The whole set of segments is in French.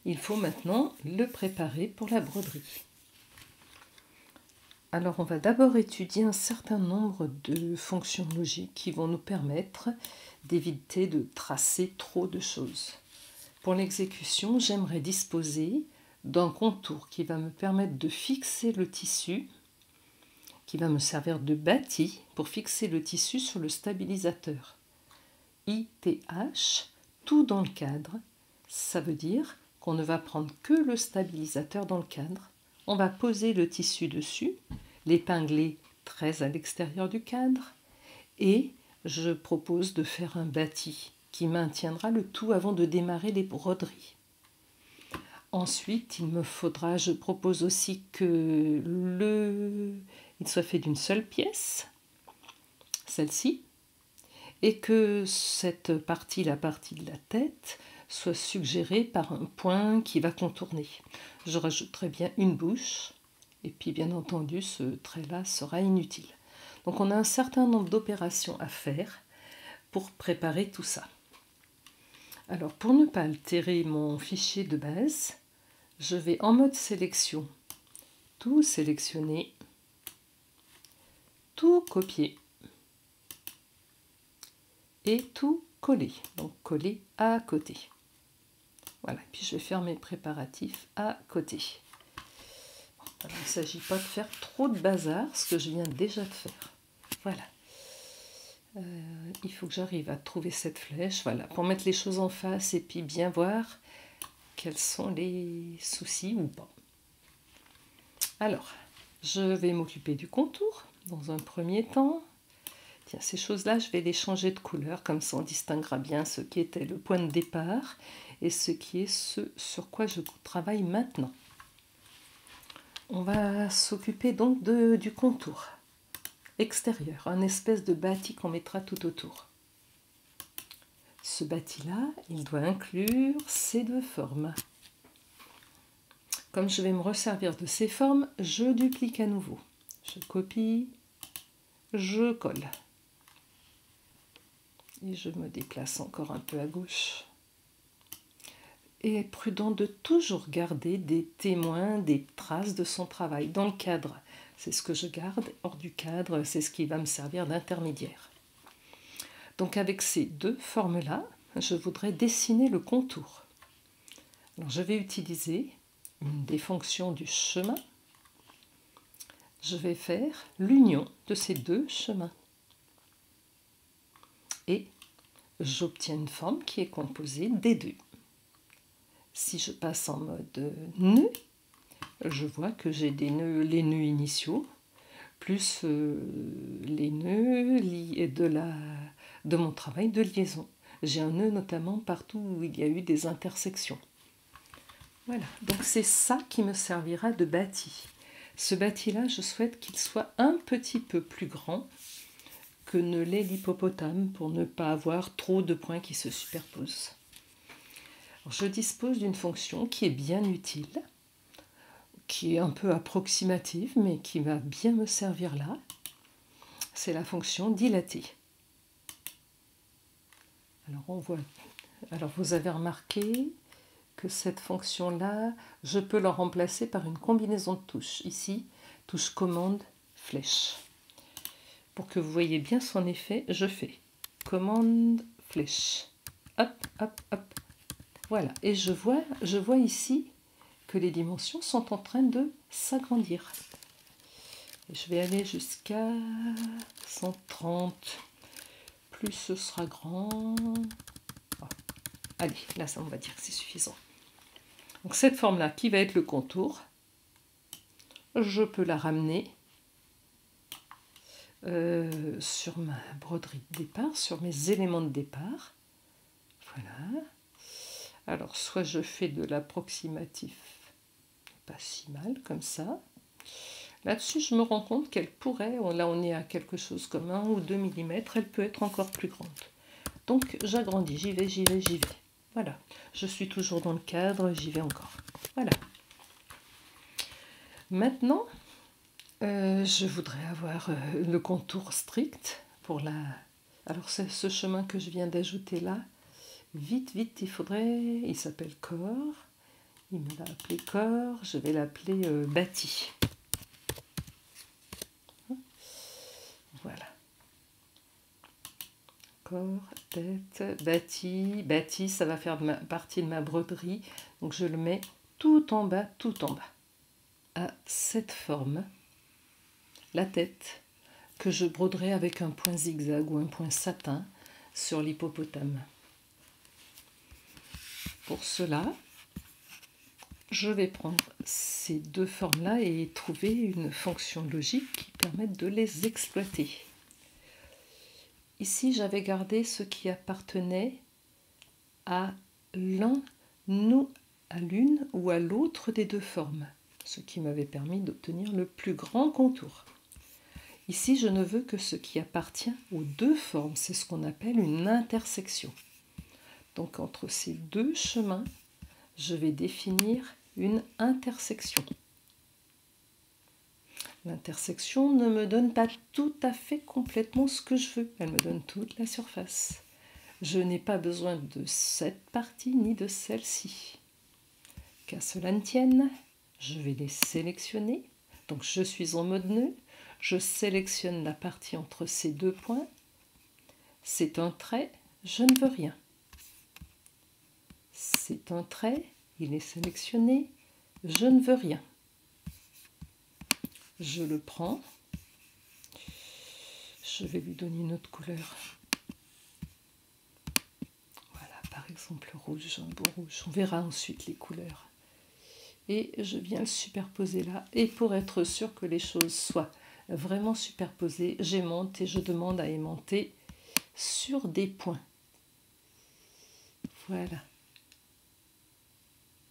il faut maintenant le préparer pour la broderie. Alors on va d'abord étudier un certain nombre de fonctions logiques qui vont nous permettre d'éviter de tracer trop de choses. Pour l'exécution, j'aimerais disposer d'un contour qui va me permettre de fixer le tissu, qui va me servir de bâti pour fixer le tissu sur le stabilisateur. ITH, tout dans le cadre, ça veut dire qu'on ne va prendre que le stabilisateur dans le cadre. On va poser le tissu dessus, l'épingler très à l'extérieur du cadre, et je propose de faire un bâti qui maintiendra le tout avant de démarrer les broderies. Ensuite, je propose aussi que il soit fait d'une seule pièce, celle-ci, et que cette partie, la partie de la tête, soit suggérée par un point qui va contourner. Je rajouterai bien une bouche, et puis bien entendu, ce trait-là sera inutile. Donc on a un certain nombre d'opérations à faire pour préparer tout ça. Alors pour ne pas altérer mon fichier de base, je vais en mode sélection tout sélectionner, tout copier et tout coller. Donc coller à côté. Voilà, puis je vais faire mes préparatifs à côté. Alors, il ne s'agit pas de faire trop de bazar, ce que je viens déjà de faire. Voilà. Il faut que j'arrive à trouver cette flèche, voilà, pour mettre les choses en face et puis bien voir quels sont les soucis ou pas. Alors, je vais m'occuper du contour dans un premier temps. Tiens, ces choses-là, je vais les changer de couleur, comme ça on distinguera bien ce qui était le point de départ et ce qui est ce sur quoi je travaille maintenant. On va s'occuper donc du contour extérieur, un espèce de bâti qu'on mettra tout autour. Ce bâti-là, il doit inclure ces deux formes. Comme je vais me resservir de ces formes, je duplique à nouveau. Je copie, je colle. Et je me déplace encore un peu à gauche. Et prudent de toujours garder des témoins, des traces de son travail dans le cadre. C'est ce que je garde, hors du cadre, c'est ce qui va me servir d'intermédiaire. Donc avec ces deux formes-là, je voudrais dessiner le contour. Alors je vais utiliser une des fonctions du chemin. Je vais faire l'union de ces deux chemins. Et j'obtiens une forme qui est composée des deux. Si je passe en mode nœud, je vois que j'ai les nœuds initiaux, plus les nœuds de mon travail de liaison. J'ai un nœud notamment partout où il y a eu des intersections. Voilà, donc c'est ça qui me servira de bâti. Ce bâti-là, je souhaite qu'il soit un petit peu plus grand que ne l'est l'hippopotame pour ne pas avoir trop de points qui se superposent. Alors, je dispose d'une fonction qui est bien utile, qui est un peu approximative, mais qui va bien me servir là. C'est la fonction dilater. Alors vous avez remarqué que cette fonction-là, je peux la remplacer par une combinaison de touches. Ici, touche commande, flèche. Pour que vous voyez bien son effet, je fais commande, flèche. Hop, hop, hop. Voilà. Et je vois ici que les dimensions sont en train de s'agrandir. Je vais aller jusqu'à 130. Plus ce sera grand. Oh. Allez, là, ça, on va dire que c'est suffisant. Donc cette forme-là, qui va être le contour, je peux la ramener sur ma broderie de départ, sur mes éléments de départ. Voilà. Alors, soit je fais de l'approximatif, pas si mal, comme ça. Là-dessus, je me rends compte qu'elle pourrait, là on est à quelque chose comme 1 ou 2 mm, elle peut être encore plus grande. Donc j'agrandis, j'y vais, j'y vais, j'y vais. Voilà, je suis toujours dans le cadre, j'y vais encore. Voilà. Maintenant, je voudrais avoir le contour strict pour la... Alors c'est ce chemin que je viens d'ajouter là. Vite, vite, il s'appelle corps. Il me l'a appelé corps, je vais l'appeler bâti. Voilà. Corps, tête, bâti. Bâti, ça va faire partie de ma broderie. Donc je le mets tout en bas, à cette forme. La tête, que je broderai avec un point zigzag ou un point satin sur l'hippopotame. Pour cela, je vais prendre ces deux formes-là et trouver une fonction logique qui permette de les exploiter. Ici, j'avais gardé ce qui appartenait à l'un, à l'une ou à l'autre des deux formes, ce qui m'avait permis d'obtenir le plus grand contour. Ici, je ne veux que ce qui appartient aux deux formes, c'est ce qu'on appelle une intersection. Donc, entre ces deux chemins, je vais définir une intersection. L'intersection ne me donne pas tout à fait complètement ce que je veux, elle me donne toute la surface. Je n'ai pas besoin de cette partie ni de celle-ci. Qu'à cela ne tienne, je vais les sélectionner. Donc je suis en mode nœud, je sélectionne la partie entre ces deux points. C'est un trait, je ne veux rien. C'est un trait, il est sélectionné, je ne veux rien. Je le prends, je vais lui donner une autre couleur. Voilà, par exemple rouge, un beau rouge. On verra ensuite les couleurs. Et je viens le superposer là. Et pour être sûr que les choses soient vraiment superposées, j'aimante et je demande à aimanter sur des points. Voilà.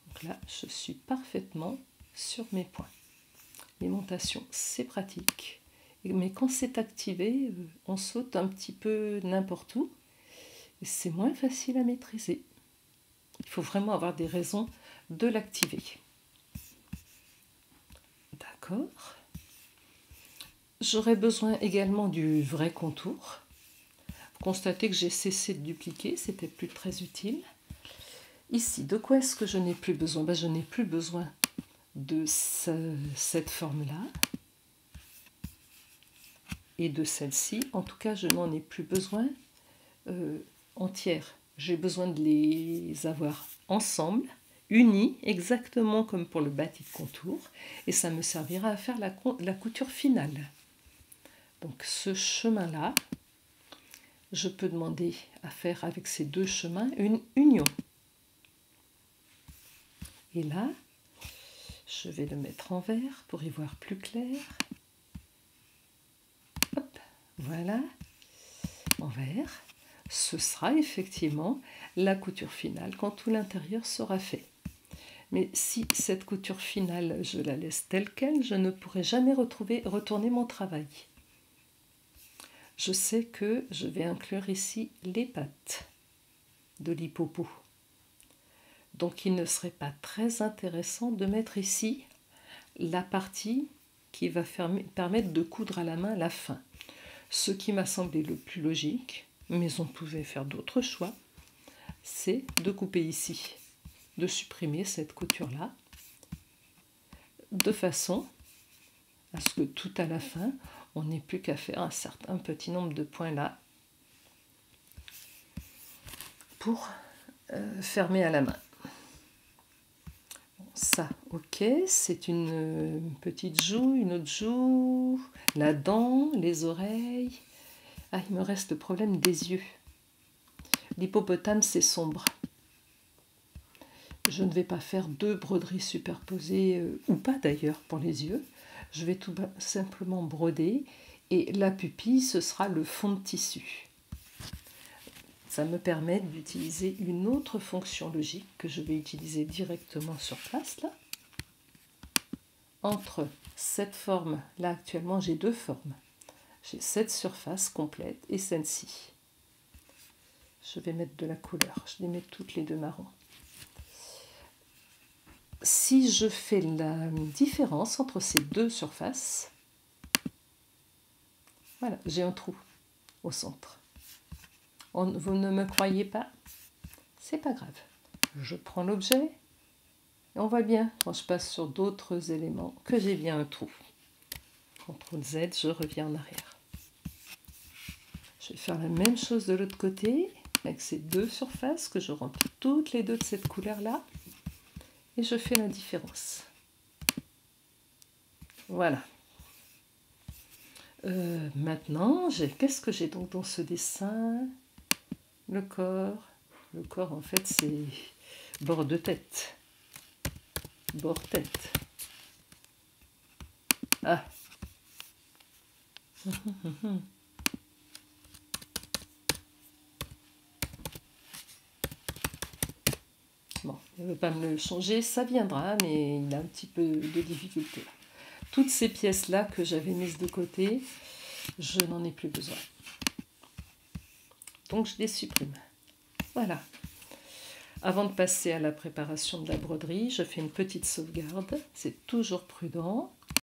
Donc là, je suis parfaitement sur mes points. L'aimantation, c'est pratique. Mais quand c'est activé, on saute un petit peu n'importe où. Et c'est moins facile à maîtriser. Il faut vraiment avoir des raisons de l'activer. D'accord. J'aurai besoin également du vrai contour. Vous constatez que j'ai cessé de dupliquer, c'était plus très utile. Ici, de quoi est-ce que je n'ai plus besoin? Je n'ai plus besoin de cette forme-là et de celle-ci. En tout cas, je n'en ai plus besoin entière. J'ai besoin de les avoir ensemble, unis, exactement comme pour le bâti de contour, et ça me servira à faire la couture finale. Donc ce chemin-là, je peux demander à faire avec ces deux chemins une union. Et là, je vais le mettre en vert pour y voir plus clair. Hop, voilà, en vert. Ce sera effectivement la couture finale quand tout l'intérieur sera fait. Mais si cette couture finale, je la laisse telle quelle, je ne pourrai jamais retourner mon travail. Je sais que je vais inclure ici les pattes de l'hippopo. Donc il ne serait pas très intéressant de mettre ici la partie qui va permettre de coudre à la main la fin. Ce qui m'a semblé le plus logique, mais on pouvait faire d'autres choix, c'est de couper ici, de supprimer cette couture-là, de façon à ce que tout à la fin, on n'ait plus qu'à faire un petit nombre de points là pour fermer à la main. Ça, ok, c'est une petite joue, une autre joue, la dent, les oreilles. Ah, il me reste le problème des yeux. L'hippopotame, c'est sombre. Je ne vais pas faire deux broderies superposées, ou pas d'ailleurs pour les yeux. Je vais tout simplement broder et la pupille, ce sera le fond de tissu. Ça me permet d'utiliser une autre fonction logique que je vais utiliser directement sur place là. Entre cette forme, là actuellement j'ai deux formes. J'ai cette surface complète et celle-ci. Je vais mettre de la couleur, je les mets toutes les deux marron. Si je fais la différence entre ces deux surfaces, voilà, j'ai un trou au centre. Vous ne me croyez pas? C'est pas grave. Je prends l'objet, Et on voit bien, quand je passe sur d'autres éléments, que j'ai bien un trou. CTRL Z, je reviens en arrière. Je vais faire la même chose de l'autre côté, avec ces deux surfaces, que je remplis toutes les deux de cette couleur-là. Et je fais la différence. Voilà. Maintenant, qu'est-ce que j'ai donc dans ce dessin? Le corps. Le corps, en fait, c'est bord de tête. Bord tête. Ah. Bon, il ne veut pas me le changer, ça viendra, mais il a un petit peu de difficulté. Toutes ces pièces-là que j'avais mises de côté, je n'en ai plus besoin. Donc je les supprime. Voilà. Avant de passer à la préparation de la broderie, je fais une petite sauvegarde. C'est toujours prudent.